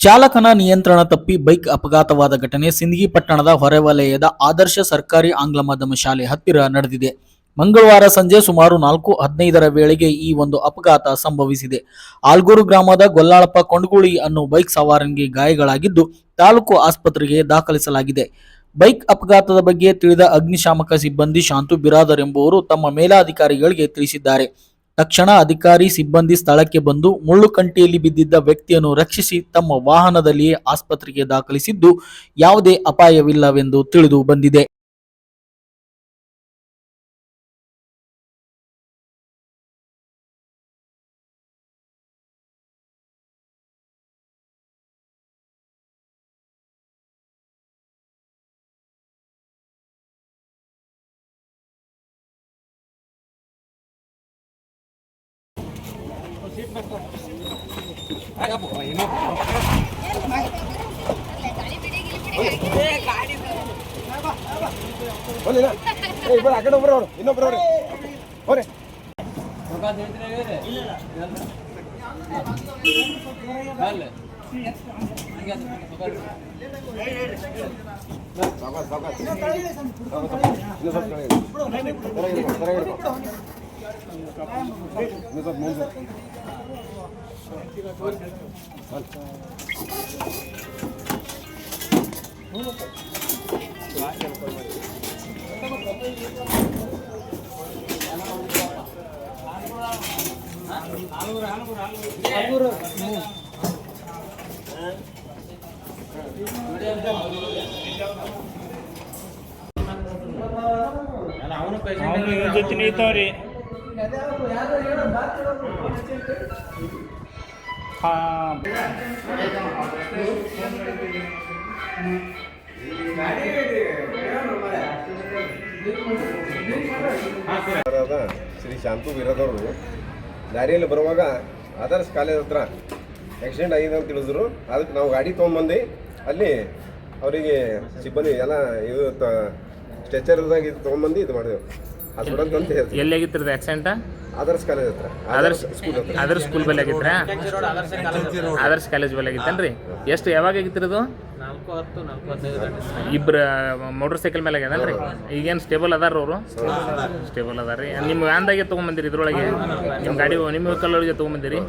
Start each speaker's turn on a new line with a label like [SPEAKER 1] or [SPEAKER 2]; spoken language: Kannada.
[SPEAKER 1] ಚಾಲಕನ ನಿಯಂತ್ರಣ ತಪ್ಪಿ ಬೈಕ್ ಅಪಘಾತವಾದ ಘಟನೆ ಸಿಂದಗಿ ಪಟ್ಟಣದ ಹೊರವಲಯದ ಆದರ್ಶ ಸರ್ಕಾರಿ ಆಂಗ್ಲ ಮಾಧ್ಯಮ ಶಾಲೆ ಹತ್ತಿರ ನಡೆದಿದೆ. ಮಂಗಳವಾರ ಸಂಜೆ ಸುಮಾರು 4:15ರ ವೇಳೆಗೆ ಈ ಒಂದು ಅಪಘಾತ ಸಂಭವಿಸಿದೆ. ಆಲ್ಗೂರು ಗ್ರಾಮದ ಗೊಲ್ಲಾಳಪ್ಪ ಕೊಂಡಗುಳಿ ಅನ್ನೋ ಬೈಕ್ ಸವಾರನಿಗೆ ಗಾಯಗಳಾಗಿದ್ದು ತಾಲೂಕು ಆಸ್ಪತ್ರೆಗೆ ದಾಖಲಿಸಲಾಗಿದೆ. ಬೈಕ್ ಅಪಘಾತದ ಬಗ್ಗೆ ತಿಳಿದ ಅಗ್ನಿಶಾಮಕ ಸಿಬ್ಬಂದಿ ಶಾಂತು ಬಿರಾದರ್ ಎಂಬುವರು ತಮ್ಮ ಮೇಲಾಧಿಕಾರಿಗಳಿಗೆ ತಿಳಿಸಿದ್ದಾರೆ. ತಕ್ಷಣ ಅಧಿಕಾರಿ ಸಿಬ್ಬಂದಿ ಸ್ಥಳಕ್ಕೆ ಬಂದು ಮುಳ್ಳುಕಂಟಿಯಲ್ಲಿ ಬಿದ್ದಿದ್ದ ವ್ಯಕ್ತಿಯನ್ನು ರಕ್ಷಿಸಿ ತಮ್ಮ ವಾಹನದಲ್ಲಿಯೇ ಆಸ್ಪತ್ರೆಗೆ ದಾಖಲಿಸಿದ್ದು ಯಾವುದೇ ಅಪಾಯವಿಲ್ಲವೆಂದು ತಿಳಿದು ಬಂದಿದೆ.
[SPEAKER 2] ಜೊತೆ ನಿಂತವ್ರಿ
[SPEAKER 3] ಶ್ರೀ ಶಾಂತು ಬಿರಾದವರು ದಾರಿಯಲ್ಲಿ ಬರುವಾಗ ಆದರ್ಶ ಕಾಲೇಜ್ ಹತ್ರ ಆಕ್ಸಿಡೆಂಟ್ ಆಗಿದೆ ಅಂತ ತಿಳಿದ್ರು. ಅದಕ್ಕೆ ನಾವು ಗಾಡಿ ತೊಗೊಂಬಂದು ಅಲ್ಲಿ ಅವರಿಗೆ ಸಿಬ್ಬಂದಿ ಎಲ್ಲ ಇದು ಸ್ಟ್ರೆಚರ್ದಾಗ ಇದು ತೊಗೊಂಬಂದು ಇದು ಮಾಡಿದೆವು ಹಾಸ್ಪಿಟಲ್ ಅಂತ ಹೇಳ್ತೀವಿ.
[SPEAKER 2] ಎಲ್ಲಿ ಆಗಿತ್ತು ಆಕ್ಸಿಡೆಂಟ್?
[SPEAKER 3] ಆದರ್ಶ ಕಾಲೇಜ್ ಹತ್ರ,
[SPEAKER 2] ಆದರ್ಶ ಸ್ಕೂಲ್ ಬಲ್ಲಿ ಆಗಿತ್ತಾ? ಆದರ್ಶ ಕಾಲೇಜ್ ಬಲ್ಲಿ ಆಗಿತ್ತೇನ್ರಿ? ಎಷ್ಟು ಯಾವಾಗ ಆಗಿತ್ತಿರೋದು? 4:10 ಇಬ್ಬರು ಮೋಟರ್ ಸೈಕಲ್ ಮೇಲೆ ಆಗ್ಯದನ್ರಿ. ಈಗೇನು ಸ್ಟೇಬಲ್ ಅದಾರ ಅವರು? ಸ್ಟೇಬಲ್ ಅದಾರ ರೀ. ನಿಮ್ಮ ವ್ಯಾನ್ದಾಗೆ ತೊಗೊಂಬಂದಿರಿ? ಇದ್ರೊಳಗೆ ನಿಮ್ಮ ಗಾಡಿ ನಿಮ್ಮ ವೆಹಿಕಲ್ ಒಳಗೆ ತೊಗೊಂಬಂದಿರಿ?